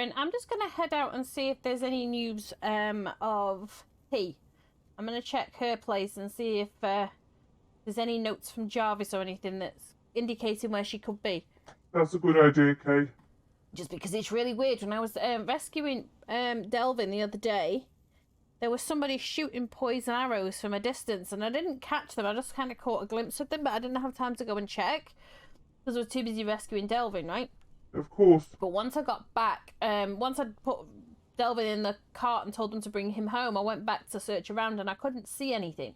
Bryn. I'm just going to head out and see if there's any news of T. I'm going to check her place and see if there's any notes from Jarvis or anything that's indicating where she could be. That's a good idea, Kay. Just because it's really weird. When I was rescuing Delvin the other day, there was somebody shooting poison arrows from a distance, and I didn't catch them. I just kind of caught a glimpse of them, but I didn't have time to go and check because I was too busy rescuing Delvin, right? Of course. But once I got back, once I'd put Delvin in the cart and told them to bring him home, I went back to search around and I couldn't see anything.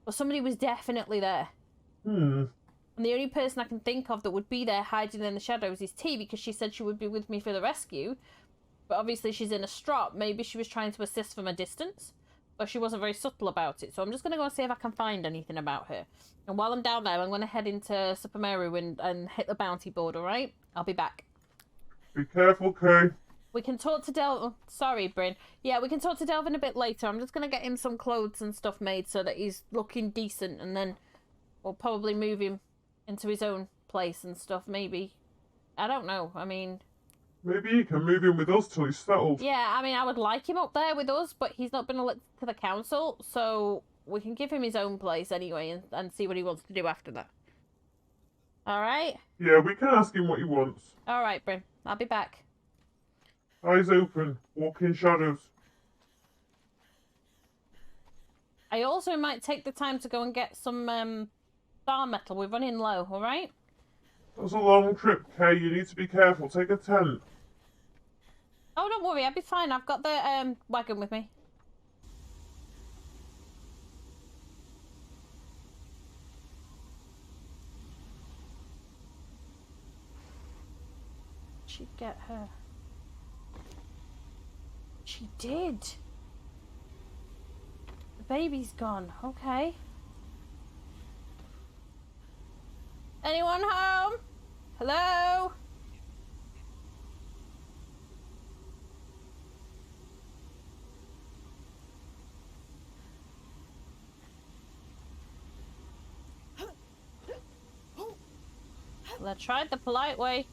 But somebody was definitely there. And the only person I can think of that would be there hiding in the shadows is T, because she said she would be with me for the rescue. But obviously she's in a strop. Maybe she was trying to assist from a distance, but she wasn't very subtle about it. So I'm just going to go and see if I can find anything about her. And while I'm down there, I'm going to head into Super Mario and hit the bounty board, alright? I'll be back. Be careful, Kay. We can talk to Delvin. Oh, sorry, Bryn. Yeah, we can talk to Delvin a bit later. I'm just going to get him some clothes and stuff made so that he's looking decent, and then we'll probably move him into his own place and stuff, maybe. I don't know. I mean, maybe you can move in with us till he's settled. Yeah, I mean, I would like him up there with us, but he's not been elected to the council, so we can give him his own place anyway and see what he wants to do after that. Alright? Yeah, we can ask him what he wants. Alright, Bryn. I'll be back. Eyes open. Walk in shadows. I also might take the time to go and get some star metal. We're running low, alright? That's a long trip, Kay. You need to be careful. Take a tent. Oh, don't worry. I'll be fine. I've got the wagon with me. She'd get her. She did. The baby's gone. Okay. Anyone home? Hello? Well, I tried the polite way.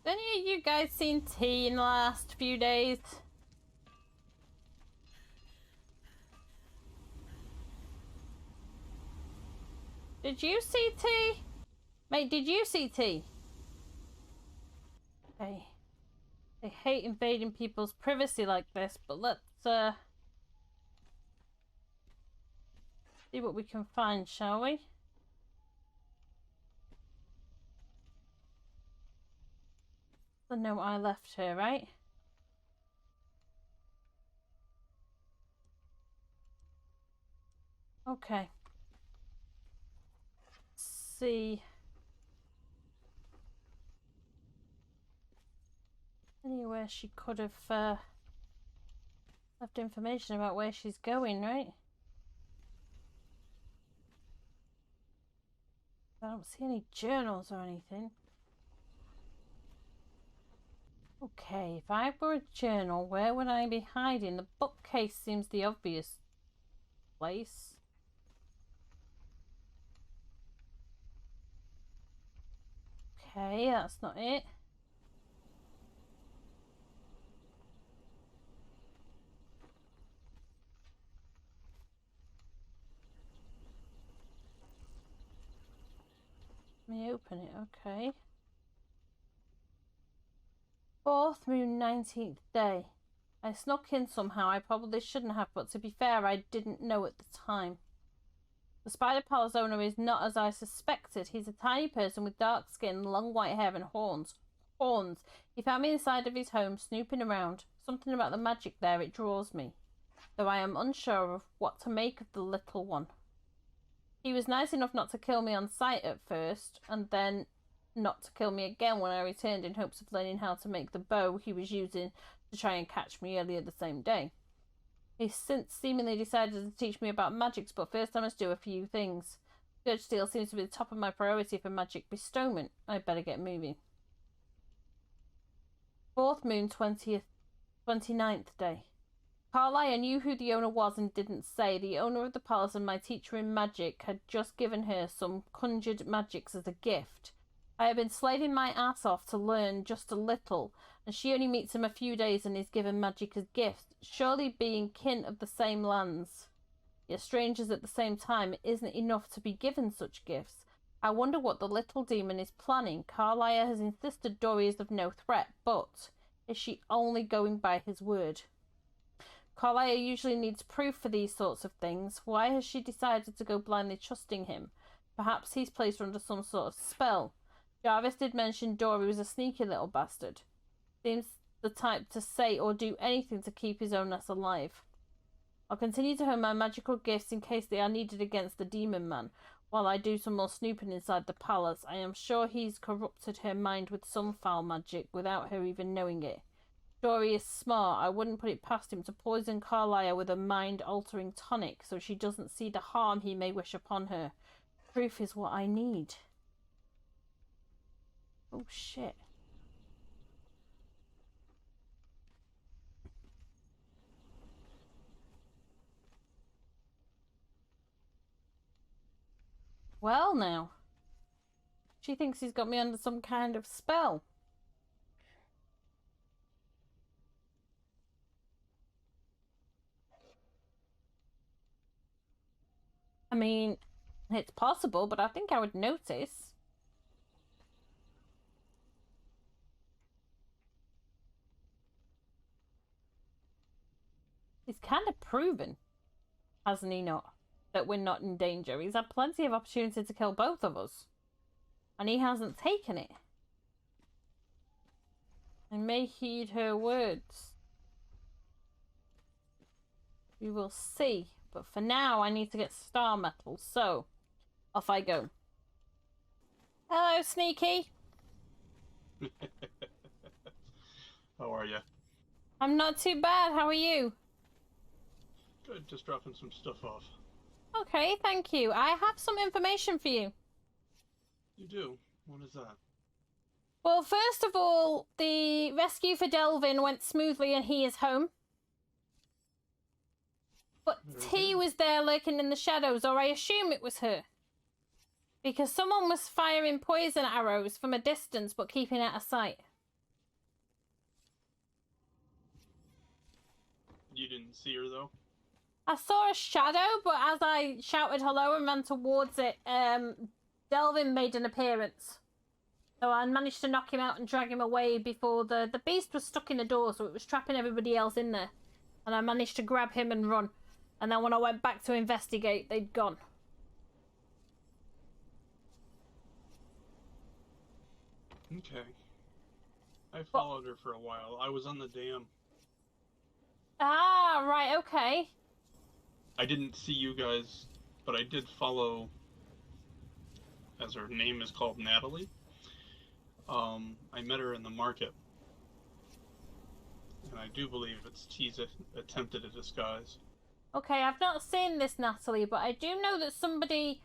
Have any of you guys seen T in the last few days? Did you see T? Mate, did you see T? Okay. They hate invading people's privacy like this, but let's see what we can find, shall we? The note I left her, right? Okay. Let's see. Anywhere she could have left information about where she's going, right? I don't see any journals or anything. Okay, if I were a journal, where would I be hiding? The bookcase seems the obvious place. Okay, that's not it. Let me open it, okay. 4th moon, 19th day. I snuck in somehow. I probably shouldn't have, but to be fair, I didn't know at the time. The Spider Palace owner is not as I suspected. He's a tiny person with dark skin, long white hair and horns. Horns. He found me inside of his home, snooping around. Something about the magic there, it draws me. Though I am unsure of what to make of the little one. He was nice enough not to kill me on sight at first, and then not to kill me again when I returned in hopes of learning how to make the bow he was using to try and catch me earlier the same day. He's since seemingly decided to teach me about magics, but first I must do a few things. Scourge Steel seems to be the top of my priority for magic bestowment. I'd better get moving. 4th moon, 29th day. Karliah knew who the owner was and didn't say. The owner of the palace and my teacher in magic had just given her some conjured magics as a gift. I have been slaving my ass off to learn just a little, and she only meets him a few days and is given magic as gifts. Surely being kin of the same lands, yet strangers at the same time, isn't enough to be given such gifts. I wonder what the little demon is planning. Karliah has insisted Dorri is of no threat, but is she only going by his word? Karliah usually needs proof for these sorts of things. Why has she decided to go blindly trusting him? Perhaps he's placed her under some sort of spell. Jarvis did mention Dorri was a sneaky little bastard. Seems the type to say or do anything to keep his own ass alive. I'll continue to hone my magical gifts in case they are needed against the demon man, while I do some more snooping inside the palace. I am sure he's corrupted her mind with some foul magic without her even knowing it. Dorri is smart. I wouldn't put it past him to poison Karliah with a mind-altering tonic so she doesn't see the harm he may wish upon her. Proof is what I need. Oh, shit. Well, now. She thinks he's got me under some kind of spell. I mean, it's possible, but I think I would notice. He's kind of proven, hasn't he not, that we're not in danger. He's had plenty of opportunity to kill both of us, and he hasn't taken it. I may heed her words. We will see. But for now, I need to get star metal, so off I go. Hello, Sneaky. How are you? I'm not too bad. How are you? Good, just dropping some stuff off. Okay, thank you. I have some information for you. You do? What is that? Well, first of all, the rescue for Delvin went smoothly and he is home. But T was there lurking in the shadows, or I assume it was her. Because someone was firing poison arrows from a distance, but keeping out of sight. You didn't see her, though? I saw a shadow, but as I shouted hello and ran towards it, Delvin made an appearance. So I managed to knock him out and drag him away before the beast was stuck in the door, so it was trapping everybody else in there. And I managed to grab him and run. And then when I went back to investigate, they'd gone. Okay. I followed her for a while. I was on the dam. Ah, right, okay. I didn't see you guys, but I did follow, as her name is called, Natalie. I met her in the market. And I do believe it's T's attempted a disguise. Okay, I've not seen this, Natalie, but I do know that somebody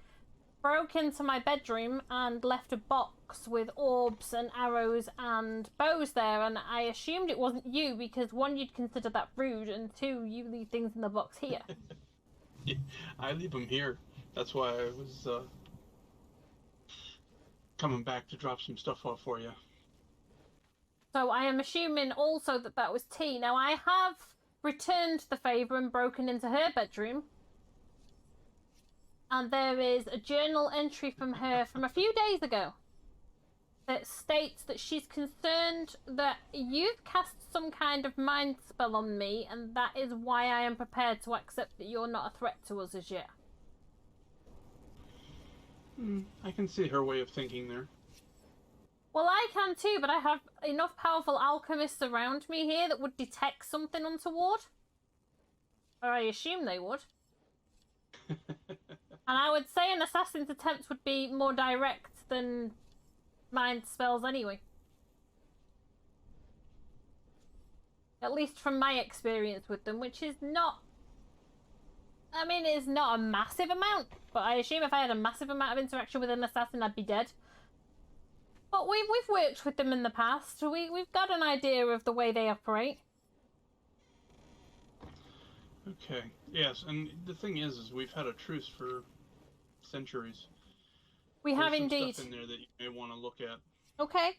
broke into my bedroom and left a box with orbs and arrows and bows there, and I assumed it wasn't you because, one, you'd consider that rude, and two, you leave things in the box here. Yeah, I leave them here. That's why I was coming back to drop some stuff off for you. So I am assuming also that that was T. Now, I have returned the favour and broken into her bedroom. And there is a journal entry from her from a few days ago that states that she's concerned that you've cast some kind of mind spell on me, and that is why I am prepared to accept that you're not a threat to us as yet. I can see her way of thinking there. Well, I can too, but I have enough powerful alchemists around me here that would detect something untoward. Or I assume they would. And I would say an assassin's attempt would be more direct than mind spells anyway. At least from my experience with them, which is not... I mean, it's not a massive amount, but I assume if I had a massive amount of interaction with an assassin, I'd be dead. But we've worked with them in the past. We've got an idea of the way they operate. Okay. Yes, and the thing is we've had a truce for centuries. We There's have some indeed. stuff in there that you may want to look at. Okay.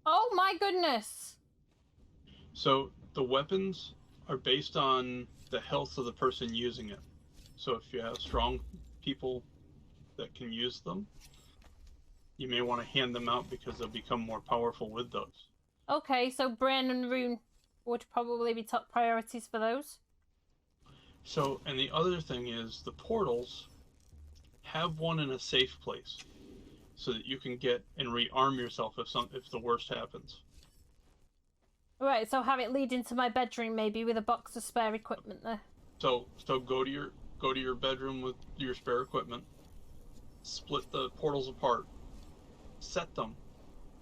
Oh my goodness! So the weapons are based on the health of the person using it. So if you have strong people that can use them, you may want to hand them out because they'll become more powerful with those. Okay, so Brain and Rune would probably be top priorities for those. So, and the other thing is the portals have one in a safe place so that you can get and rearm yourself if the worst happens. Right, so have it lead into my bedroom maybe with a box of spare equipment there. So go to your bedroom with your spare equipment, split the portals apart, set them,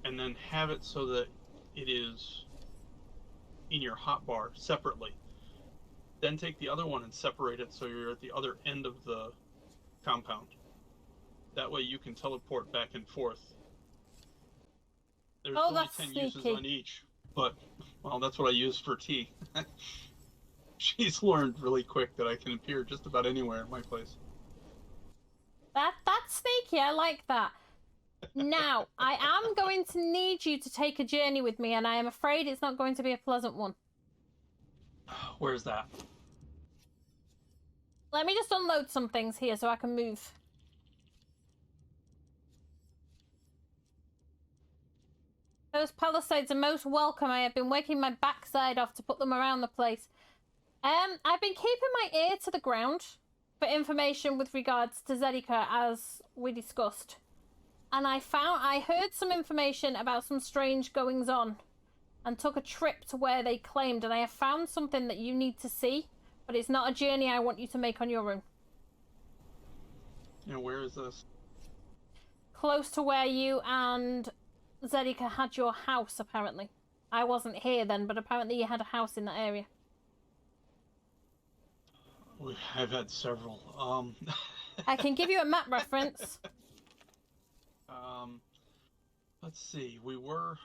and then have it so that it is in your hotbar separately. Then take the other one and separate it so you're at the other end of the compound. That way you can teleport back and forth. There's only that's 10 sneaky. uses on each, but, well, that's what I use for T. She's learned really quick that I can appear just about anywhere in my place. That's sneaky, I like that. Now, I am going to need you to take a journey with me, and I am afraid it's not going to be a pleasant one. Where's that? Let me just unload some things here so I can move. Those palisades are most welcome. I have been working my backside off to put them around the place. I've been keeping my ear to the ground for information with regards to Zedica, as we discussed. And I heard some information about some strange goings on and took a trip to where they claimed, and I have found something that you need to see, but it's not a journey I want you to make on your own. Yeah, where is this? Close to where you and Zedica had your house, apparently. I wasn't here then, but apparently you had a house in that area. I've had several. I can give you a map reference. Let's see. We were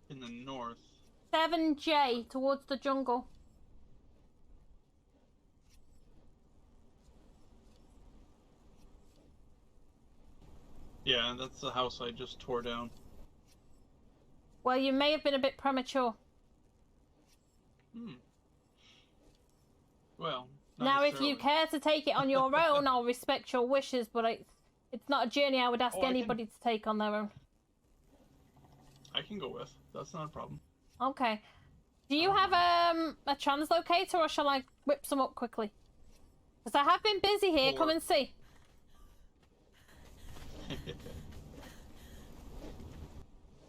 in the north. 7J, towards the jungle. Yeah, that's the house I just tore down. Well, you may have been a bit premature. Well, now, if you care to take it on your own, I'll respect your wishes, but it's not a journey I would ask anybody to take on their own. I can go with. That's not a problem. Okay. Do you have a translocator, or shall I whip some up quickly? Because I have been busy here. Come and see.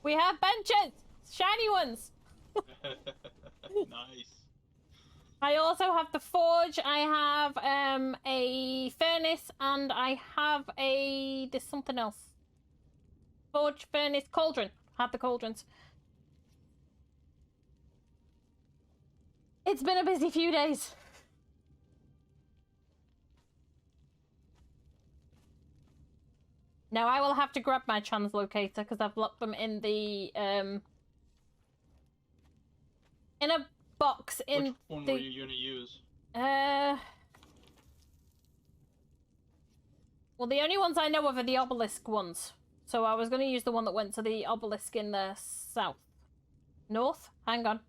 We have benches! Shiny ones! Nice. I also have the forge, I have a furnace, and I have there's something else. Forge, furnace, cauldron. I have the cauldrons. It's been a busy few days. Now I will have to grab my translocator because I've locked them in the in a box in Which one were you gonna use? Well, the only ones I know of are the obelisk ones. So I was going to use the one that went to the obelisk in the south. North? Hang on.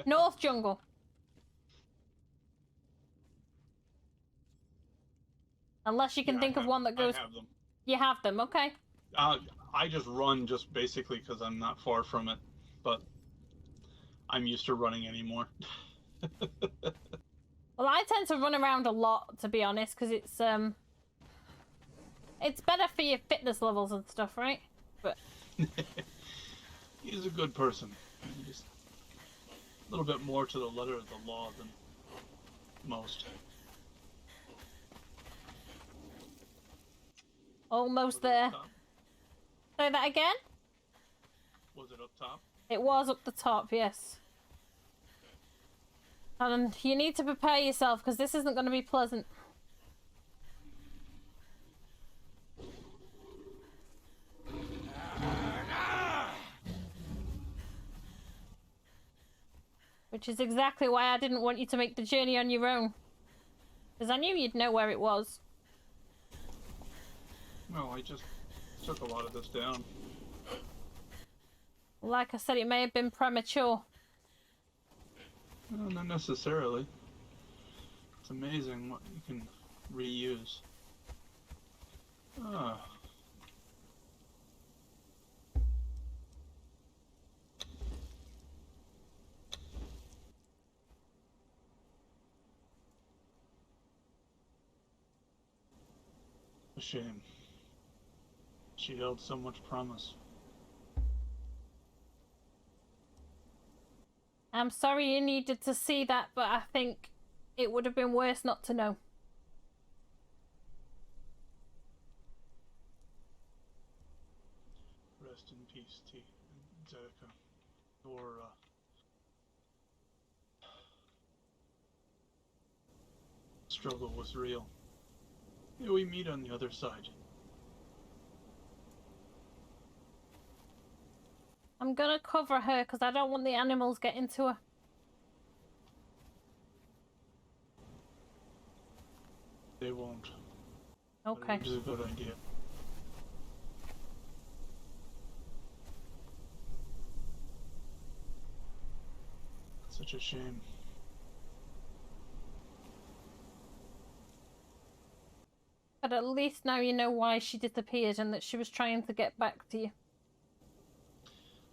North jungle. Unless you can think of one that goes... I have them. You have them, okay. I just run just basically because I'm not far from it. But I'm used to running anymore. Well, I tend to run around a lot, to be honest, because it's better for your fitness levels and stuff, right? But he's a good person. Just a little bit more to the letter of the law than most. Almost there. Say that again? Was it up top? It was up the top, yes. And you need to prepare yourself, because this isn't going to be pleasant. Which is exactly why I didn't want you to make the journey on your own. Because I knew you'd know where it was. Well, I just took a lot of this down. Like I said, it may have been premature. No, not necessarily. It's amazing what you can reuse. Ah. A shame. She held so much promise. I'm sorry you needed to see that, but I think it would have been worse not to know. Rest in peace, T. Zedica. Your struggle was real. Yeah, we meet on the other side. I'm gonna cover her because I don't want the animals getting to her. They won't. Okay. It was a good idea. Such a shame. But at least now you know why she disappeared and that she was trying to get back to you.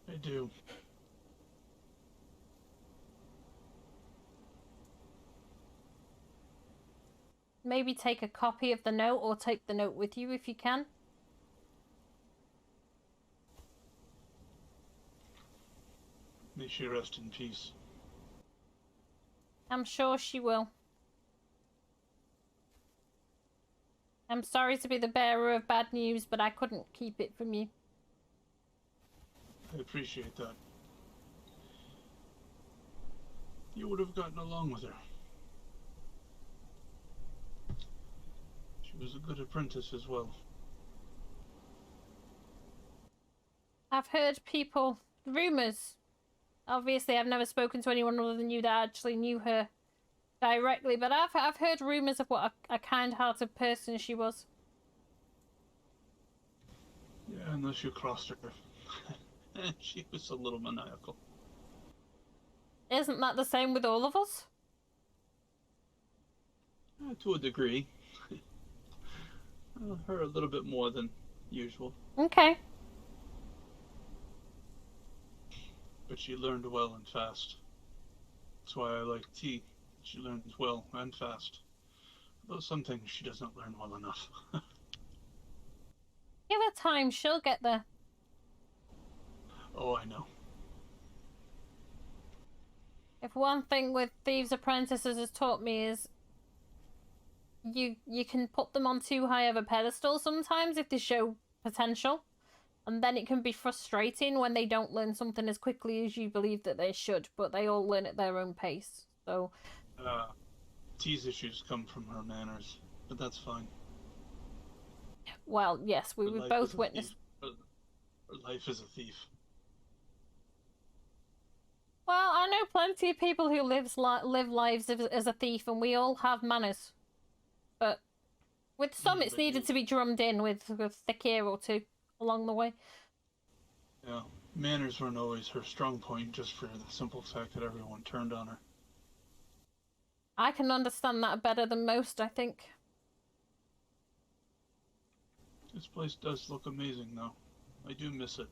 I do. Maybe take a copy of the note or take the note with you if you can. May she rest in peace. I'm sure she will. I'm sorry to be the bearer of bad news, but I couldn't keep it from you. I appreciate that. You would have gotten along with her. She was a good apprentice as well. I've heard rumors. Obviously, I've never spoken to anyone other than you that actually knew her directly, but I've heard rumors of what a kind-hearted person she was. Yeah, unless you crossed her. She was a little maniacal. Isn't that the same with all of us? To a degree. Her a little bit more than usual. Okay. But she learned well and fast. That's why I like T. She learns well and fast. Though some things she doesn't learn well enough. Give her time, she'll get there. Oh, I know. If one thing with Thieves' Apprentices has taught me is you can put them on too high of a pedestal sometimes if they show potential, and then it can be frustrating when they don't learn something as quickly as you believe that they should, but they all learn at their own pace. So T's issues come from her manners, but that's fine. well, yes, we both witnessed. Her life is a thief. Well, I know plenty of people who live lives as a thief, and we all have manners. But with some, it's needed to be drummed in with a thick ear or two along the way. Yeah, manners weren't always her strong point, just for the simple fact that everyone turned on her. I can understand that better than most, I think. This place does look amazing, though. I do miss it.